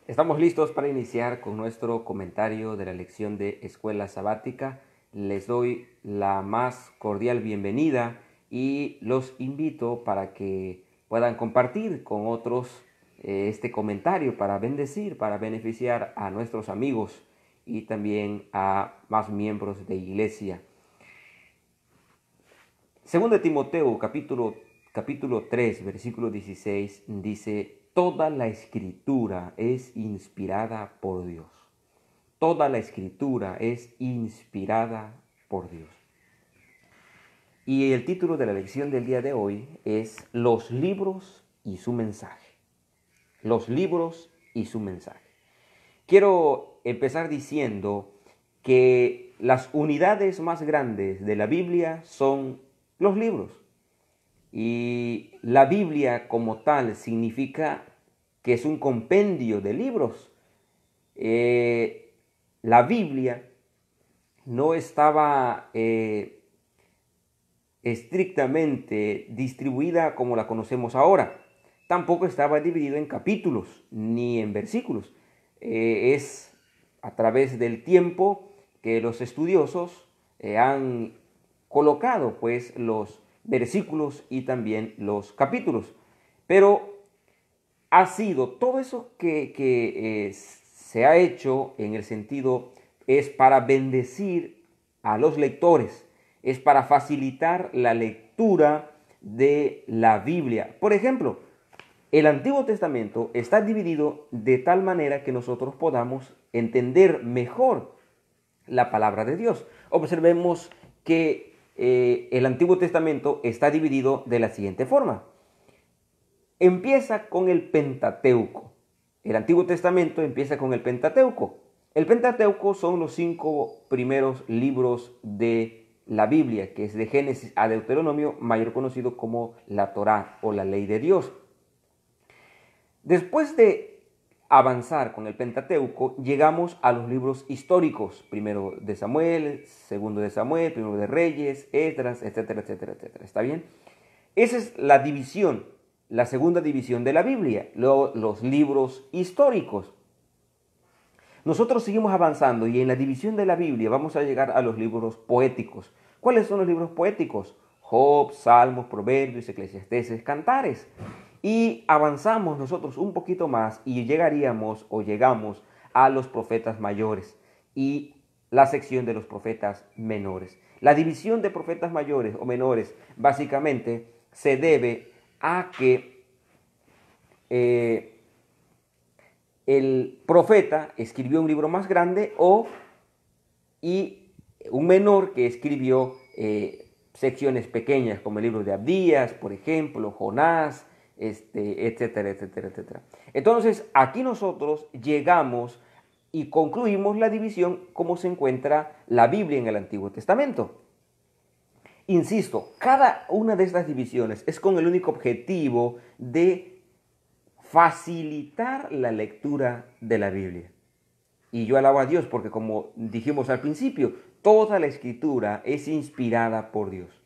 Estamos listos para iniciar con nuestro comentario de la lección de Escuela Sabática. Les doy la más cordial bienvenida y los invito para que puedan compartir con otros este comentario para bendecir, para beneficiar a nuestros amigos y también a más miembros de iglesia. Segundo de Timoteo, capítulo 3, versículo 16, dice: toda la escritura es inspirada por Dios. Toda la escritura es inspirada por Dios. Y el título de la lección del día de hoy es Los libros y su mensaje. Los libros y su mensaje. Quiero empezar diciendo que las unidades más grandes de la Biblia son los libros. Y la Biblia como tal significa que es un compendio de libros. La Biblia no estaba estrictamente distribuida como la conocemos ahora. Tampoco estaba dividido en capítulos ni en versículos. Es a través del tiempo que los estudiosos han colocado pues los versículos y también los capítulos. Pero ha sido todo eso que se ha hecho en el sentido es para bendecir a los lectores, es para facilitar la lectura de la Biblia. Por ejemplo, el Antiguo Testamento está dividido de tal manera que nosotros podamos entender mejor la palabra de Dios. Observemos que el Antiguo Testamento está dividido de la siguiente forma. Empieza con el Pentateuco. El Antiguo Testamento empieza con el Pentateuco. El Pentateuco son los 5 primeros libros de la Biblia, que es de Génesis a Deuteronomio, mayor conocido como la Torá o la ley de Dios. Después de avanzar con el Pentateuco, llegamos a los libros históricos, primero de Samuel, segundo de Samuel, primero de Reyes, Esdras, etcétera, etcétera, etcétera. ¿Está bien? Esa es la división, la segunda división de la Biblia, los libros históricos. Nosotros seguimos avanzando y en la división de la Biblia vamos a llegar a los libros poéticos. ¿Cuáles son los libros poéticos? Job, Salmos, Proverbios, Eclesiastés, Cantares. Y avanzamos nosotros un poquito más y llegaríamos o llegamos a los profetas mayores y la sección de los profetas menores. La división de profetas mayores o menores básicamente se debe a que el profeta escribió un libro más grande y un menor que escribió secciones pequeñas como el libro de Abdías, por ejemplo, Jonás, etcétera, etcétera, etcétera. Entonces, aquí nosotros llegamos y concluimos la división como se encuentra la Biblia en el Antiguo Testamento. Insisto, cada una de estas divisiones es con el único objetivo de facilitar la lectura de la Biblia. Y yo alabo a Dios porque, como dijimos al principio, toda la escritura es inspirada por Dios.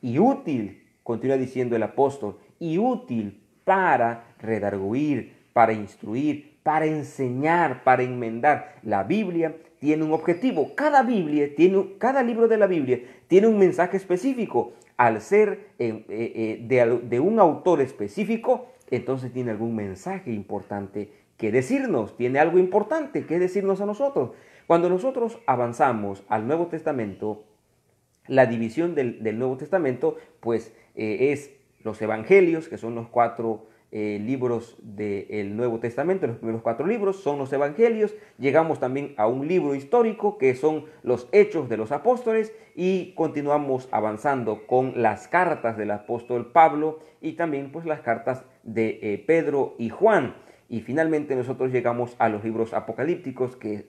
Y útil, continúa diciendo el apóstol, y útil para redarguir, para instruir, para enseñar, para enmendar. La Biblia tiene un objetivo. Cada libro de la Biblia tiene un mensaje específico. Al ser de un autor específico, entonces tiene algún mensaje importante que decirnos, tiene algo importante que decirnos a nosotros. Cuando nosotros avanzamos al Nuevo Testamento, la división del Nuevo Testamento, pues es los evangelios, que son los 4 libros del Nuevo Testamento. Los primeros 4 libros son los evangelios. Llegamos también a un libro histórico, que son los hechos de los apóstoles, y continuamos avanzando con las cartas del apóstol Pablo y también pues las cartas de Pedro y Juan. Y finalmente nosotros llegamos a los libros apocalípticos, que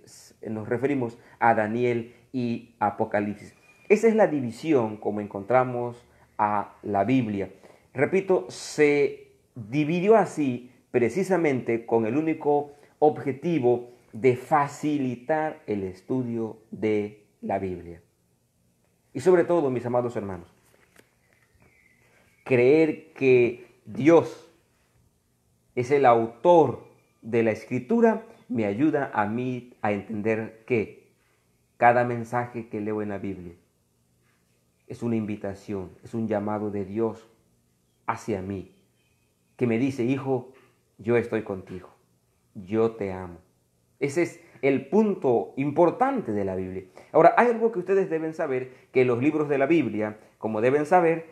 nos referimos a Daniel y Apocalipsis. Esa es la división como encontramos a la Biblia. Repito, se dividió así precisamente con el único objetivo de facilitar el estudio de la Biblia. Y sobre todo, mis amados hermanos, creer que Dios es el autor de la Escritura me ayuda a mí a entender que cada mensaje que leo en la Biblia es una invitación, es un llamado de Dios hacia mí, que me dice: hijo, yo estoy contigo, yo te amo. Ese es el punto importante de la Biblia. Ahora, hay algo que ustedes deben saber, que los libros de la Biblia, como deben saber,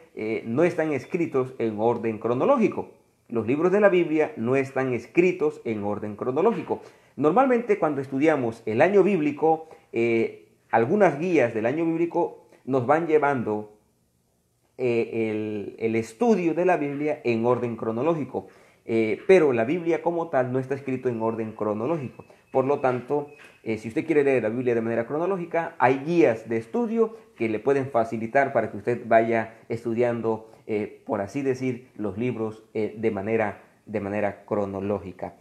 no están escritos en orden cronológico. Los libros de la Biblia no están escritos en orden cronológico. Normalmente cuando estudiamos el año bíblico, algunas guías del año bíblico nos van llevando el estudio de la Biblia en orden cronológico. Pero la Biblia como tal no está escrito en orden cronológico. Por lo tanto, si usted quiere leer la Biblia de manera cronológica, hay guías de estudio que le pueden facilitar para que usted vaya estudiando, por así decir, los libros de manera cronológica.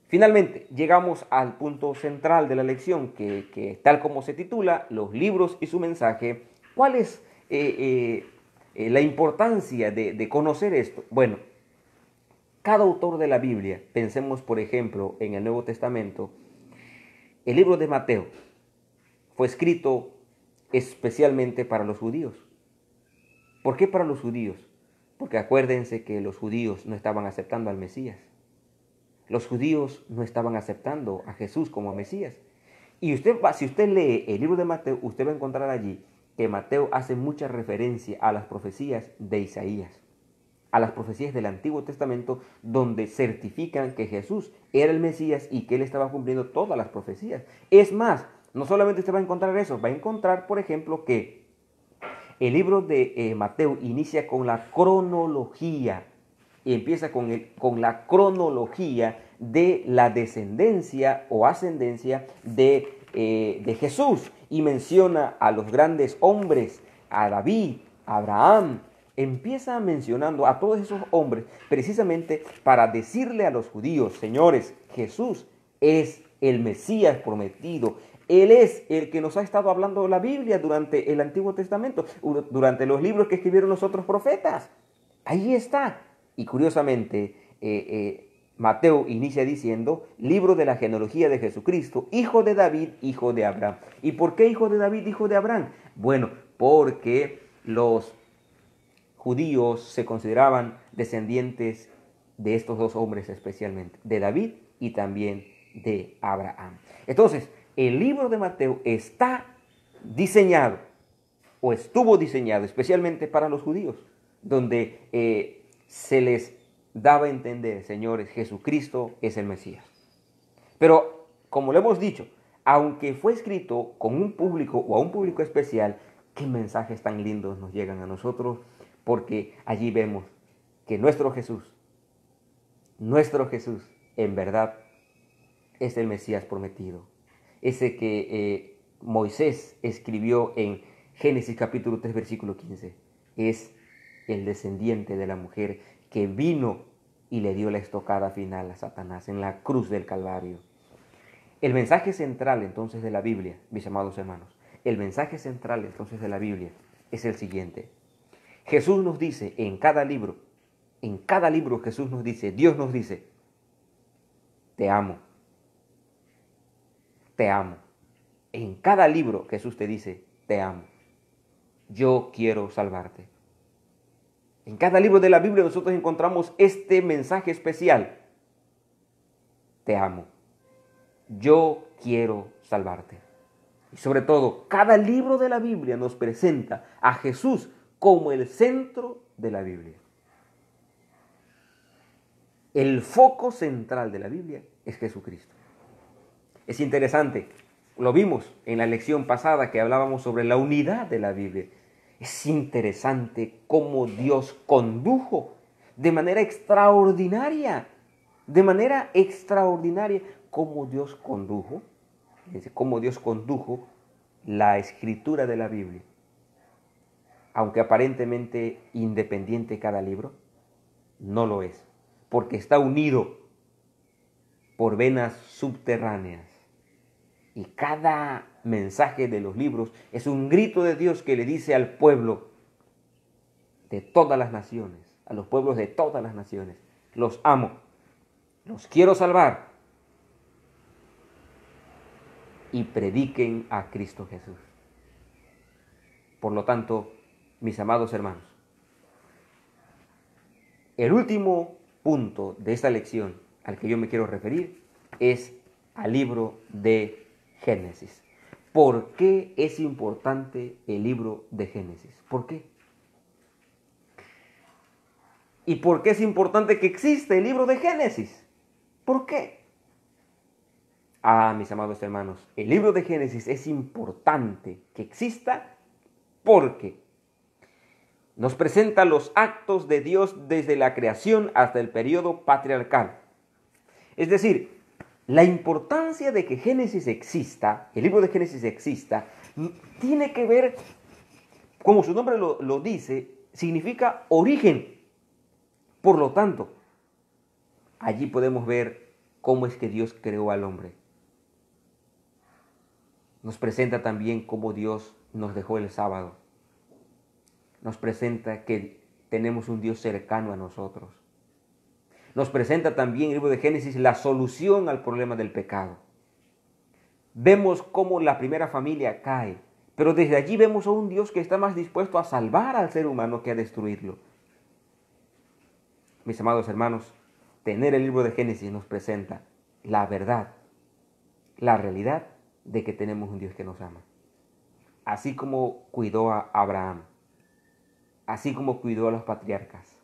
Finalmente, llegamos al punto central de la lección, que tal como se titula, los libros y su mensaje. ¿Cuál es la importancia de conocer esto? Bueno, cada autor de la Biblia, pensemos por ejemplo en el Nuevo Testamento, el libro de Mateo fue escrito especialmente para los judíos. ¿Por qué para los judíos? Porque acuérdense que los judíos no estaban aceptando al Mesías. Los judíos no estaban aceptando a Jesús como Mesías. Y si usted lee el libro de Mateo, usted va a encontrar allí que Mateo hace mucha referencia a las profecías de Isaías, a las profecías del Antiguo Testamento, donde certifican que Jesús era el Mesías y que Él estaba cumpliendo todas las profecías. Es más, no solamente usted va a encontrar eso, va a encontrar, por ejemplo, que el libro de Mateo inicia con la cronología, y empieza con la cronología de la descendencia o ascendencia de Jesús, y menciona a los grandes hombres, a David, a Abraham. Empieza mencionando a todos esos hombres precisamente para decirle a los judíos: señores, Jesús es el Mesías prometido. Él es el que nos ha estado hablando la Biblia durante el Antiguo Testamento, durante los libros que escribieron los otros profetas. Ahí está. Y curiosamente, Mateo inicia diciendo: libro de la genealogía de Jesucristo, hijo de David, hijo de Abraham. ¿Y por qué hijo de David, hijo de Abraham? Bueno, porque los judíos se consideraban descendientes de estos dos hombres especialmente, de David y también de Abraham. Entonces, el libro de Mateo está diseñado, o estuvo diseñado especialmente para los judíos, donde se les daba a entender: señores, Jesucristo es el Mesías. Pero, como lo hemos dicho, aunque fue escrito con un público o a un público especial, qué mensajes tan lindos nos llegan a nosotros, porque allí vemos que nuestro Jesús, en verdad, es el Mesías prometido. Ese que Moisés escribió en Génesis capítulo 3, versículo 15. Es el descendiente de la mujer que vino y le dio la estocada final a Satanás en la cruz del Calvario. El mensaje central entonces de la Biblia, mis amados hermanos, el mensaje central entonces de la Biblia es el siguiente. Jesús nos dice en cada libro Jesús nos dice, Dios nos dice: te amo, te amo. En cada libro Jesús te dice: te amo, yo quiero salvarte. En cada libro de la Biblia nosotros encontramos este mensaje especial: te amo, yo quiero salvarte. Y sobre todo, cada libro de la Biblia nos presenta a Jesús como el centro de la Biblia. El foco central de la Biblia es Jesucristo. Es interesante, lo vimos en la lección pasada que hablábamos sobre la unidad de la Biblia. Es interesante cómo Dios condujo de manera extraordinaria, cómo Dios condujo la escritura de la Biblia. Aunque aparentemente independiente cada libro, no lo es, porque está unido por venas subterráneas. Y cada mensaje de los libros es un grito de Dios que le dice al pueblo de todas las naciones, a los pueblos de todas las naciones: los amo, los quiero salvar, y prediquen a Cristo Jesús. Por lo tanto, mis amados hermanos, el último punto de esta lección al que yo me quiero referir es al libro de Génesis. ¿Por qué es importante el libro de Génesis? ¿Por qué? ¿Y por qué es importante que exista el libro de Génesis? ¿Por qué? Mis amados hermanos, el libro de Génesis es importante que exista porque nos presenta los actos de Dios desde la creación hasta el periodo patriarcal. Es decir, la importancia de que Génesis exista, el libro de Génesis exista, tiene que ver, como su nombre lo dice, significa origen. Por lo tanto, allí podemos ver cómo es que Dios creó al hombre. Nos presenta también cómo Dios nos dejó el sábado. Nos presenta que tenemos un Dios cercano a nosotros. Nos presenta también el libro de Génesis la solución al problema del pecado. Vemos cómo la primera familia cae, pero desde allí vemos a un Dios que está más dispuesto a salvar al ser humano que a destruirlo. Mis amados hermanos, tener el libro de Génesis nos presenta la verdad, la realidad de que tenemos un Dios que nos ama. Así como cuidó a Abraham, así como cuidó a los patriarcas,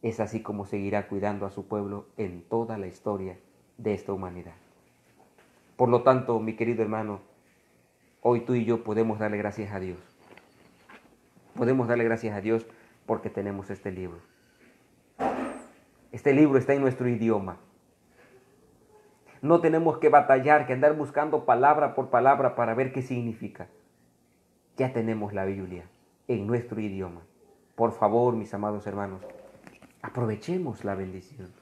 es así como seguirá cuidando a su pueblo en toda la historia de esta humanidad. Por lo tanto, mi querido hermano, hoy tú y yo podemos darle gracias a Dios. Podemos darle gracias a Dios porque tenemos este libro. Este libro está en nuestro idioma. No tenemos que batallar, que andar buscando palabra por palabra para ver qué significa. Ya tenemos la Biblia en nuestro idioma. Por favor, mis amados hermanos, aprovechemos la bendición.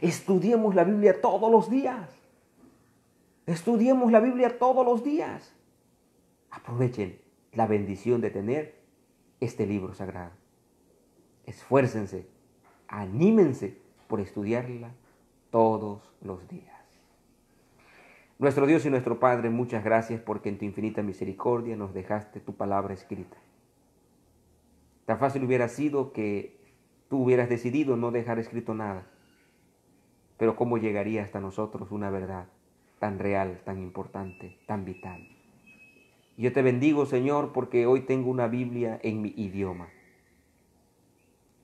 Estudiemos la Biblia todos los días. Estudiemos la Biblia todos los días. Aprovechen la bendición de tener este libro sagrado. Esfuércense, anímense por estudiarla todos los días. Nuestro Dios y nuestro Padre, muchas gracias porque en tu infinita misericordia nos dejaste tu palabra escrita. Tan fácil hubiera sido que tú hubieras decidido no dejar escrito nada. Pero ¿cómo llegaría hasta nosotros una verdad tan real, tan importante, tan vital? Yo te bendigo, Señor, porque hoy tengo una Biblia en mi idioma.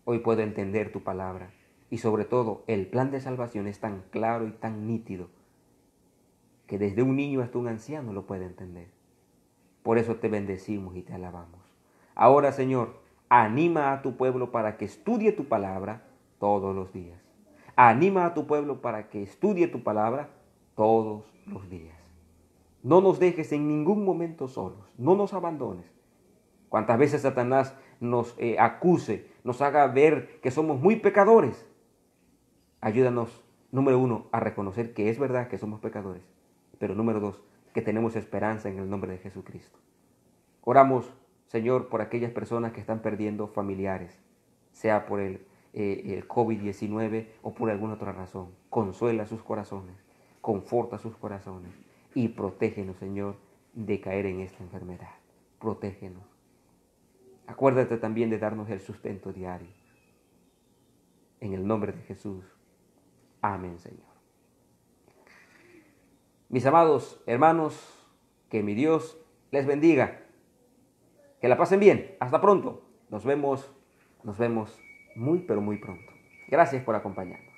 Hoy puedo entender tu palabra y sobre todo el plan de salvación es tan claro y tan nítido que desde un niño hasta un anciano lo puede entender. Por eso te bendecimos y te alabamos. Ahora, Señor, anima a tu pueblo para que estudie tu palabra todos los días. Anima a tu pueblo para que estudie tu palabra todos los días. No nos dejes en ningún momento solos, no nos abandones. Cuantas veces Satanás nos acuse, nos haga ver que somos muy pecadores, ayúdanos, número 1, a reconocer que es verdad que somos pecadores, pero número 2, que tenemos esperanza en el nombre de Jesucristo. Oramos, Señor, por aquellas personas que están perdiendo familiares, sea por el COVID-19 o por alguna otra razón. Consuela sus corazones, conforta sus corazones y protégenos, Señor, de caer en esta enfermedad. Protégenos. Acuérdate también de darnos el sustento diario. En el nombre de Jesús. Amén, Señor. Mis amados hermanos, que mi Dios les bendiga. Que la pasen bien. Hasta pronto. Nos vemos muy, pero muy pronto. Gracias por acompañarnos.